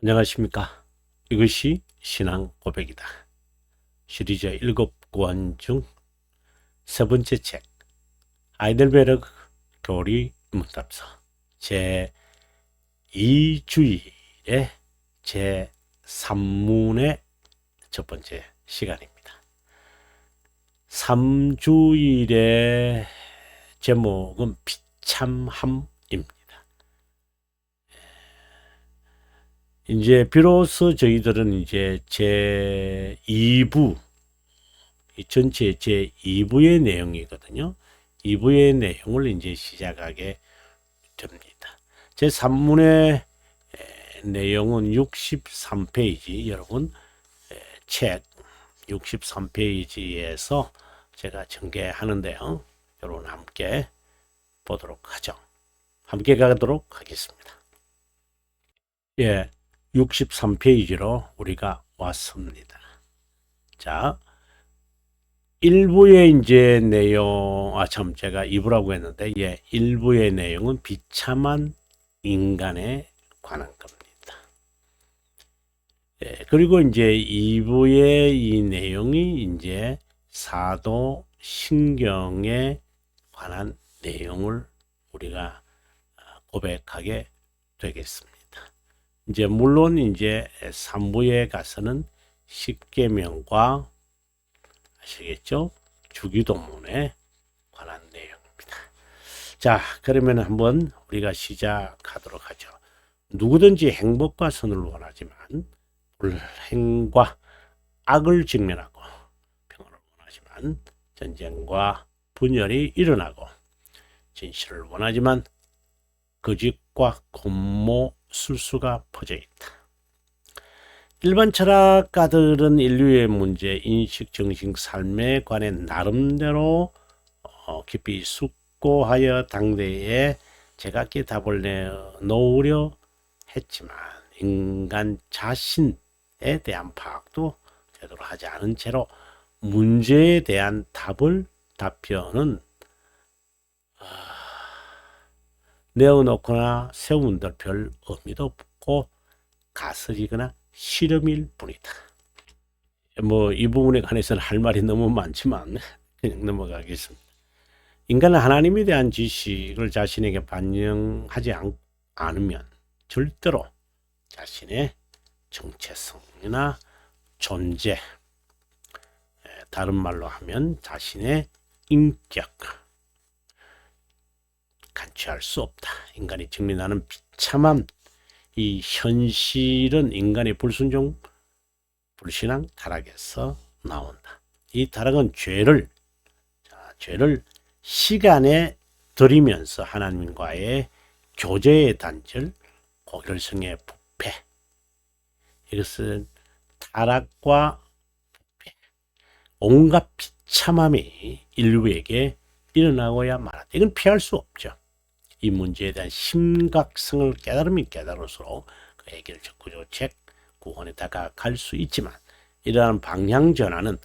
안녕하십니까. 이것이 신앙 고백이다. 시리즈 7권 중 세 번째 책, 하이델베르그 교리 문답서 제 2주일의 제 3문의 첫 번째 시간입니다. 3주일의 제목은 비참함입니다. 이제 비로소 저희들은 이제 제 2부, 이 전체 제 2부의 내용이거든요. 2부의 내용을 이제 시작하게 됩니다. 제 3문의 내용은 63페이지, 여러분 책 63페이지에서 제가 전개하는데요. 여러분 함께 보도록 하죠. 함께 가도록 하겠습니다. 예, 63페이지로 우리가 왔습니다. 자, 1부의 이제 내용, 제가 2부라고 했는데, 예, 1부의 내용은 비참한 인간에 관한 겁니다. 예, 그리고 이제 2부의 이 내용이 이제 사도 신경에 관한 내용을 우리가 고백하게 되겠습니다. 이제 물론 이제 3부에 가서는 십계명과 아시겠죠? 주기도문에 관한 내용입니다. 자, 그러면 한번 우리가 시작하도록 하죠. 누구든지 행복과 선을 원하지만 불행과 악을 직면하고 평화를 원하지만 전쟁과 분열이 일어나고 진실을 원하지만 거짓과 공모 술수가 퍼져 있다. 일반 철학가들은 인류의 문제, 인식, 정신, 삶에 관해 나름대로 깊이 숙고하여 당대에 제각기 답을 내놓으려 했지만 인간 자신에 대한 파악도 제대로 하지 않은 채로 문제에 대한 답변은 내어놓거나 세운들 별 의미도 없고 가설이거나 실험일 뿐이다. 뭐 이 부분에 관해서는 할 말이 너무 많지만 그냥 넘어가겠습니다. 인간은 하나님에 대한 지식을 자신에게 반영하지 않으면 절대로 자신의 정체성이나 존재, 다른 말로 하면 자신의 인격, 간취할 수 없다. 인간이 직면하는 비참한 이 현실은 인간의 불순종, 불신앙, 타락에서 나온다. 이 타락은 죄를 시간에 들이면서 하나님과의 교제의 단절, 고결성의 부패, 이것은 타락과 부패, 온갖 비참함이 인류에게 일어나고야 말한다. 이건 피할 수 없죠. 이 문제에 대한 심각성을 깨달으면 깨달을수록 그 해결적 구조책, 구원에 다가갈 수 있지만 이러한 방향 전환은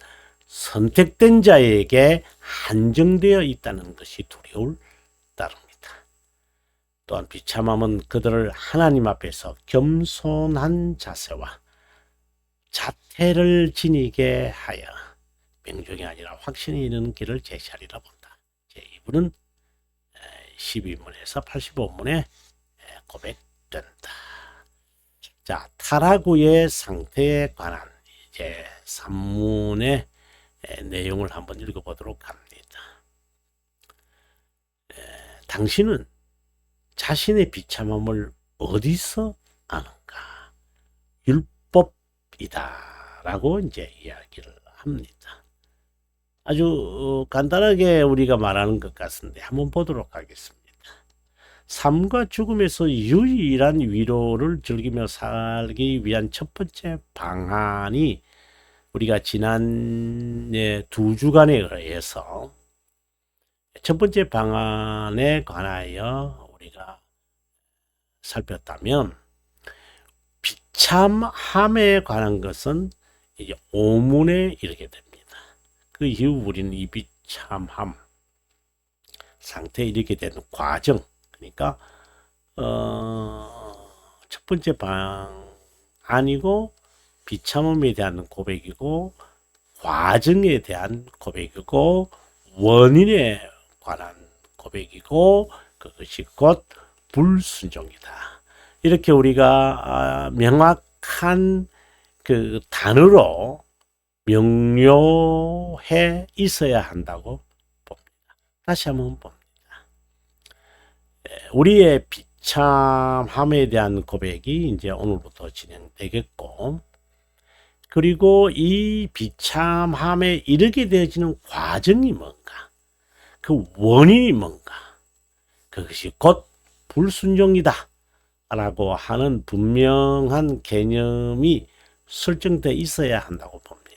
선택된 자에게 한정되어 있다는 것이 두려울 따릅니다. 또한 비참함은 그들을 하나님 앞에서 겸손한 자세와 자태를 지니게 하여 명종이 아니라 확신이 있는 길을 제시하리라 본다. 제2부는 12문에서 85문에 고백된다. 자, 타락 후의 상태에 관한 이제 3문의 내용을 한번 읽어보도록 합니다. 당신은 자신의 비참함을 어디서 아는가? 율법이다 라고 이제 이야기를 합니다. 아주 간단하게 우리가 말하는 것 같은데 한번 보도록 하겠습니다. 삶과 죽음에서 유일한 위로를 즐기며 살기 위한 첫 번째 방안이 우리가 지난 2주간에 의해서 첫 번째 방안에 관하여 우리가 살폈다면 비참함에 관한 것은 이제 5문에 이르게 됩니다. 그 이후 우리는 이 비참함 상태에 이르게 되는 과정, 그러니까 첫 번째 아니고 비참함에 대한 고백이고 과정에 대한 고백이고 원인에 관한 고백이고 그것이 곧 불순종이다. 이렇게 우리가 명확한 그 단어로 명료해 있어야 한다고 봅니다. 다시 한번 봅니다. 우리의 비참함에 대한 고백이 이제 오늘부터 진행되겠고, 그리고 이 비참함에 이르게 되어지는 과정이 뭔가, 그 원인이 뭔가, 그것이 곧 불순종이다 라고 하는 분명한 개념이 설정되어 있어야 한다고 봅니다.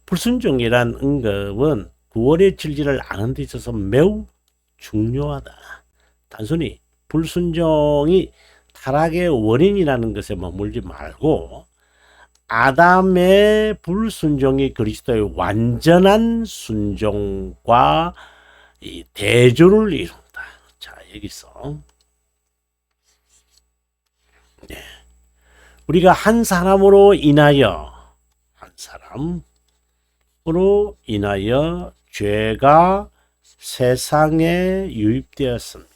불순종이란 언급은 구원의 진리를 아는 데 있어서 매우 중요하다. 단순히 불순종이 타락의 원인이라는 것에 머물지 말고 아담의 불순종이 그리스도의 완전한 순종과 이 대조를 이룬다. 자, 여기서 우리가 한 사람으로 인하여 죄가 세상에 유입되었습니다.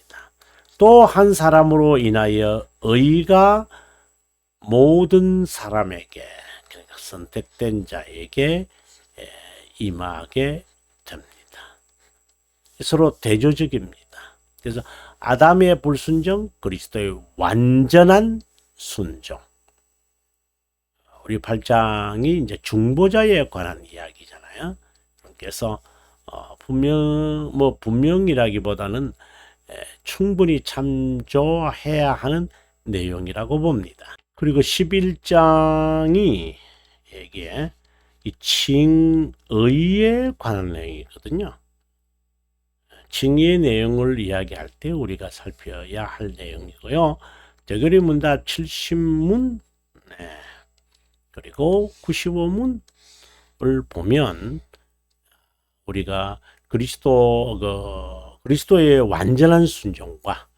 또 한 사람으로 인하여 의가 모든 사람에게, 그러니까 선택된 자에게 임하게 됩니다. 서로 대조적입니다. 그래서 아담의 불순종, 그리스도의 완전한 순종. 우리 8장이 이제 중보자에 관한 이야기잖아요. 그래서 분명이라기보다는 충분히 참조해야 하는 내용이라고 봅니다. 그리고 11장이 이게 이 칭의에 관한 내용이거든요. 칭의의 내용을 이야기할 때 우리가 살펴야 할 내용이고요. 대결의 문답 70문 그리고 95문을 보면 우리가 그리스도의 완전한 순종과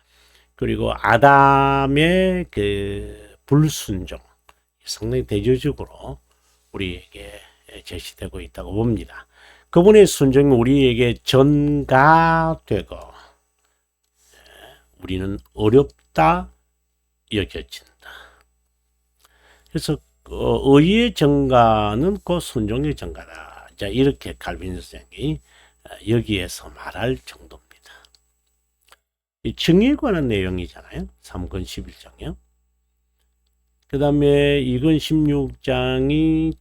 그리고 아담의 그 불순종 상당히 대조적으로 우리에게 제시되고 있다고 봅니다. 그분의 순종이 우리에게 전가되고 우리는 어렵다 여겨진다. 그래서 의의 전가는 곧 순종의 전가다. 자, 이렇게 칼빈 선생이 여기에서 말할 정도입니다. 이 칭의에 관한 내용이잖아요. 3권 11장이요. 그 다음에 2권 16장이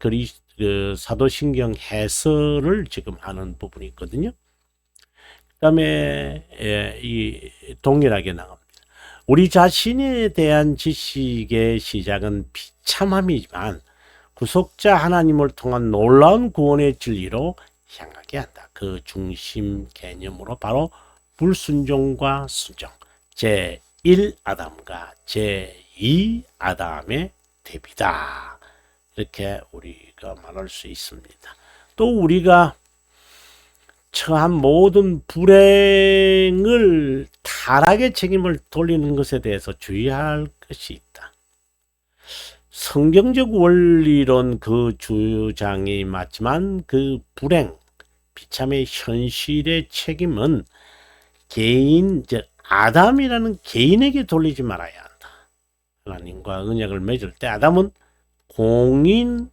사도신경 해설을 지금 하는 부분이 있거든요. 그 다음에 이 동일하게 나갑니다. 우리 자신에 대한 지식의 시작은 비참함이지만 구속자 하나님을 통한 놀라운 구원의 진리로 향하게 한다. 그 중심 개념으로 바로 불순종과 순종, 제1 아담과 제2 아담의 대비다. 이렇게 우리가 말할 수 있습니다. 또 우리가 처한 모든 불행을 타락의 책임을 돌리는 것에 대해서 주의할 것이 있다. 성경적 원리론 그 주장이 맞지만 그 불행, 비참의 현실의 책임은 개인, 즉 아담이라는 개인에게 돌리지 말아야 한다. 하나님과 언약을 맺을 때 아담은 공인으로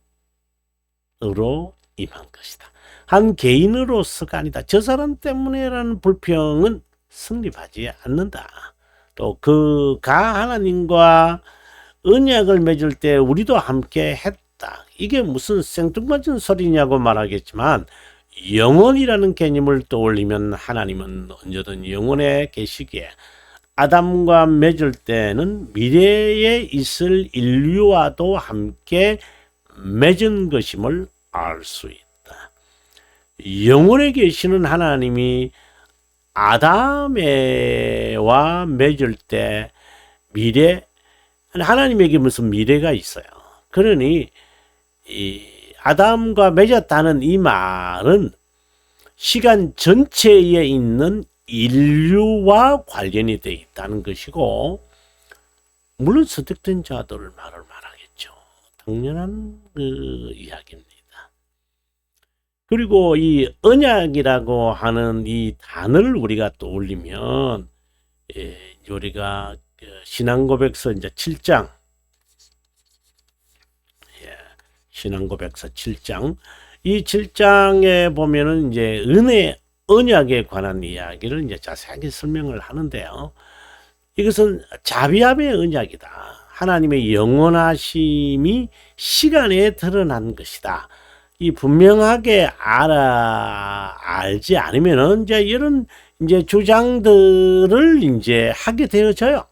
임한 것이다. 한 개인으로서가 아니다. 저 사람 때문에라는 불평은 성립하지 않는다. 또 그가 하나님과 언약을 맺을 때 우리도 함께 했다. 이게 무슨 생뚱맞은 소리냐고 말하겠지만 영원이라는 개념을 떠올리면 하나님은 언제든 영원에 계시기에 아담과 맺을 때는 미래에 있을 인류와도 함께 맺은 것임을 알 수 있다. 영원에 계시는 하나님이 아담과 맺을 때 하나님에게 무슨 미래가 있어요. 그러니 이 아담과 맺었다는 이 말은 시간 전체에 있는 인류와 관련이 되어 있다는 것이고, 물론 선택된 자들을 말하겠죠. 당연한 그 이야기입니다. 그리고 이 언약이라고 하는 이 단어를 우리가 떠올리면 우리가 신앙고백서 이제 7장 신앙고백서 7장 이 7장에 보면은 이제 언약에 관한 이야기를 이제 자세하게 설명을 하는데요. 이것은 자비함의 언약이다. 하나님의 영원하심이 시간에 드러난 것이다. 이 분명하게 알지 않으면은 이제 이런 이제 주장들을 이제 하게 되어져요.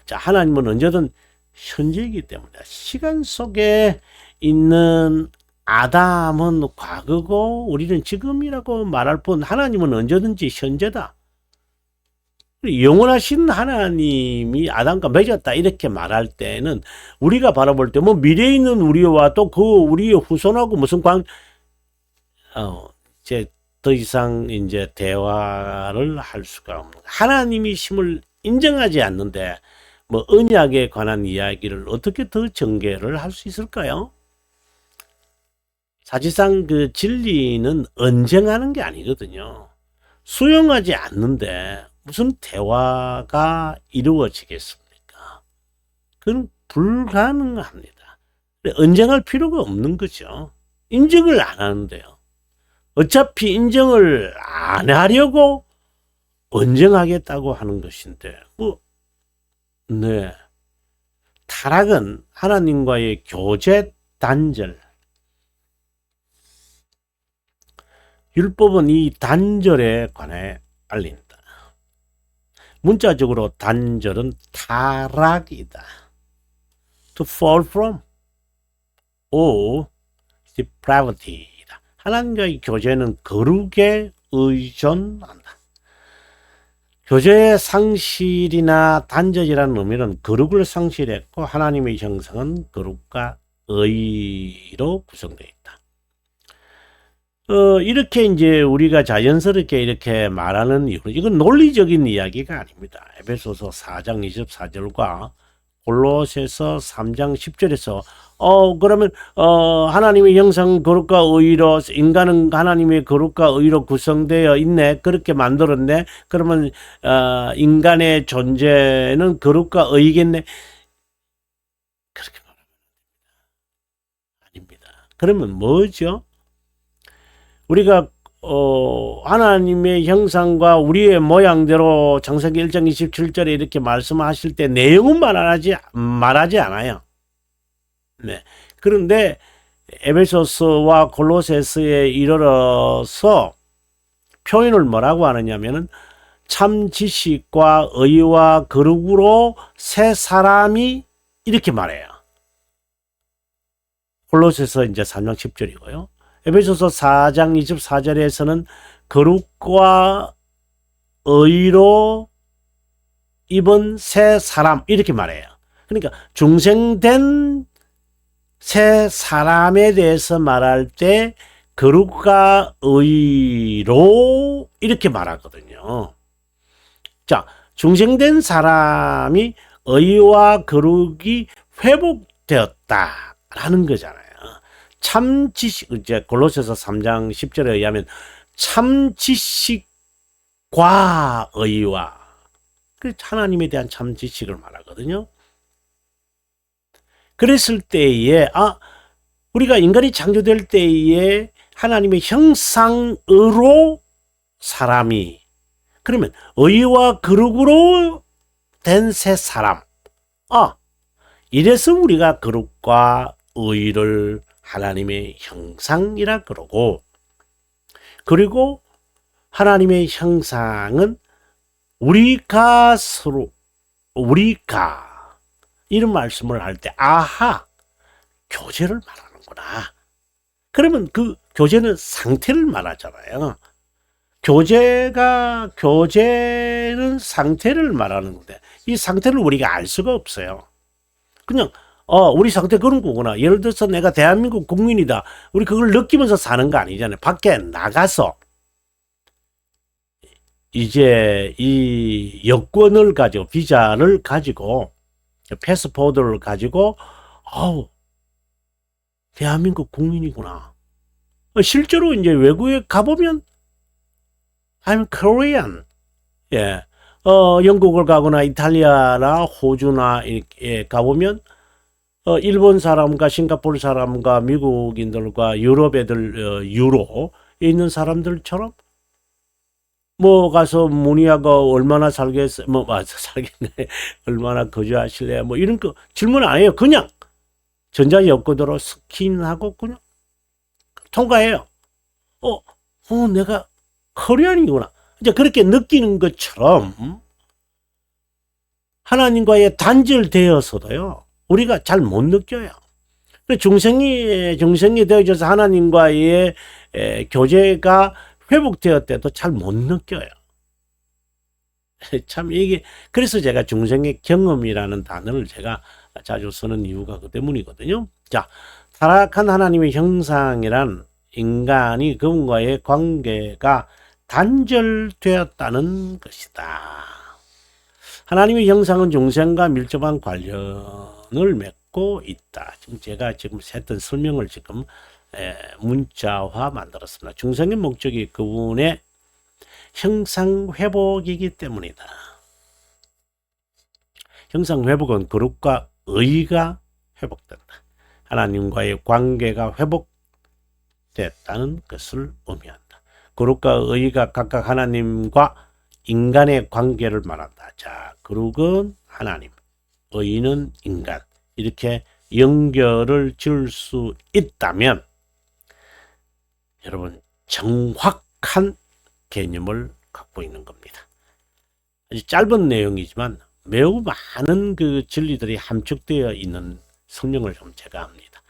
자, 하나님은 언제든 현재이기 때문에 시간 속에 있는 아담은 과거고 우리는 지금이라고 말할 뿐 하나님은 언제든지 현재다. 영원하신 하나님이 아담과 맺었다 이렇게 말할 때는 우리가 바라볼 때 뭐 미래에 있는 우리와 또 그 우리의 후손하고 무슨 이제 더 이상 이제 대화를 할 수가 없는 하나님이 심을 인정하지 않는데 뭐 언약에 관한 이야기를 어떻게 더 전개를 할 수 있을까요? 사실상 그 진리는 언쟁하는 게 아니거든요. 수용하지 않는데 무슨 대화가 이루어지겠습니까? 그건 불가능합니다. 언쟁할 필요가 없는 거죠. 인정을 안 하는데요. 어차피 인정을 안 하려고 언쟁하겠다고 하는 것인데, 네. 타락은 하나님과의 교제 단절. 율법은 이 단절에 관해 알린다. 문자적으로 단절은 타락이다. To fall from or depravity이다. 하나님과의 교제는 거룩에 의존한다. 교제의 상실이나 단절이라는 의미는 거룩을 상실했고 하나님의 형상은 거룩과 의로 구성되어 있다. 이렇게 이제 우리가 자연스럽게 이렇게 말하는 이유, 이건 논리적인 이야기가 아닙니다. 에베소서 4장 24절과 골로새서 3장 10절에서 그러면 하나님의 형상 거룩과 의로 인간은 하나님의 거룩과 의로 구성되어 있네. 그렇게 만들었네. 그러면 인간의 존재는 거룩과 의겠네. 그렇게 말하면 아닙니다. 그러면 뭐죠? 우리가 하나님의 형상과 우리의 모양대로 창세기 1장 27절에 이렇게 말씀하실 때 내용은 말하지 않아요. 네. 그런데 에베소서와 골로새서에 이르러서 표현을 뭐라고 하느냐면은 참 지식과 의와 거룩으로 새 사람이 이렇게 말해요. 골로새서 이제 3장 10절이고요. 에베소서 4장 24절에서는 거룩과 의로 입은 새 사람 이렇게 말해요. 그러니까 중생된 새 사람에 대해서 말할 때 거룩과 의로 이렇게 말하거든요. 자, 중생된 사람이 의와 거룩이 회복되었다라는 거잖아요. 참 지식, 이제 골로새서 3장 10절에 의하면 참 지식과 의와 하나님에 대한 참 지식을 말하거든요. 그랬을 때에 우리가 인간이 창조될 때에 하나님의 형상으로 사람이 그러면 의와 거룩으로 된 새 사람 이래서 우리가 거룩과 의를 하나님의 형상이라 그러고 그리고 하나님의 형상은 우리가 이런 말씀을 할 때 교제를 말하는구나. 그러면 그 교제는 상태를 말하잖아요. 교제는 상태를 말하는 건데 이 상태를 우리가 알 수가 없어요. 그냥 우리 상태 그런 거구나. 예를 들어서 내가 대한민국 국민이다. 우리 그걸 느끼면서 사는 거 아니잖아요. 밖에 나가서 이제 이 여권을 가지고 비자를 가지고 패스포드를 가지고 아우, 대한민국 국민이구나. 실제로 이제 외국에 가보면 I'm Korean. 예. 영국을 가거나 이탈리아나 호주나 이렇게 가보면 일본 사람과 싱가포르 사람과 미국인들과 유럽 애들 유로에 있는 사람들처럼 뭐 가서 문의하고 얼마나 살겠어요? 뭐 살겠네. 얼마나 거주하실래요? 뭐 이런 거 질문 안 해요. 그냥 전자여권으로 스캔하고 그냥 통과해요. 내가 코리안이구나. 이제 그렇게 느끼는 것처럼 하나님과의 단절되어서도요, 우리가 잘 못 느껴요. 중생이 되어져서 하나님과의 교제가 회복되었대도 잘 못 느껴요. 참 이게 그래서 제가 중생의 경험이라는 단어를 제가 자주 쓰는 이유가 그 때문이거든요. 자, 타락한 하나님의 형상이란 인간이 그분과의 관계가 단절되었다는 것이다. 하나님의 형상은 중생과 밀접한 관련을 맺고 있다. 지금 제가 했던 설명을 지금 문자화 만들었습니다. 중생의 목적이 그분의 형상 회복이기 때문이다. 형상 회복은 거룩과 의가 회복된다. 하나님과의 관계가 회복됐다는 것을 의미한다. 거룩과 의가 각각 하나님과 인간의 관계를 말한다. 자, 거룩은 하나님, 의는 인간. 이렇게 연결을 지을 수 있다면 여러분 정확한 개념을 갖고 있는 겁니다. 아주 짧은 내용이지만 매우 많은 그 진리들이 함축되어 있는 설명을 좀 제가 합니다.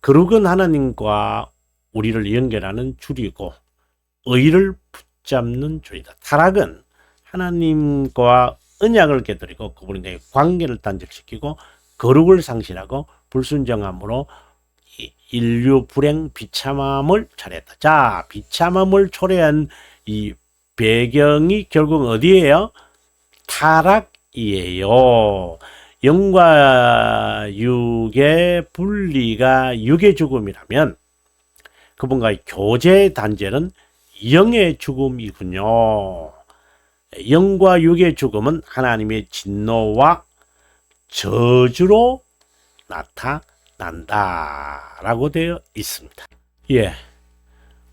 거룩은 하나님과 우리를 연결하는 줄이고 의를 붙잡는 줄이다. 타락은 하나님과 언약을 깨뜨리고 그분과의 관계를 단절시키고 거룩을 상실하고 불순종함으로 인류 불행 비참함을 초래했다. 자, 비참함을 초래한 이 배경이 결국 어디예요? 타락이에요. 영과 육의 분리가 육의 죽음이라면 그분과의 교제 단절은 영의 죽음이군요. 영과 육의 죽음은 하나님의 진노와 저주로 나타난다라고 되어 있습니다. 예,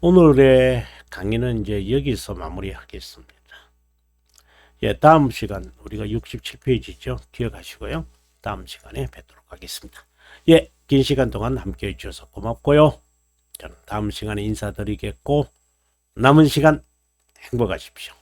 오늘의 강의는 이제 여기서 마무리하겠습니다. 예, 다음 시간 우리가 67페이지죠. 기억하시고요. 다음 시간에 뵙도록 하겠습니다. 예, 긴 시간 동안 함께 해주셔서 고맙고요. 저는 다음 시간에 인사드리겠고 남은 시간 행복하십시오.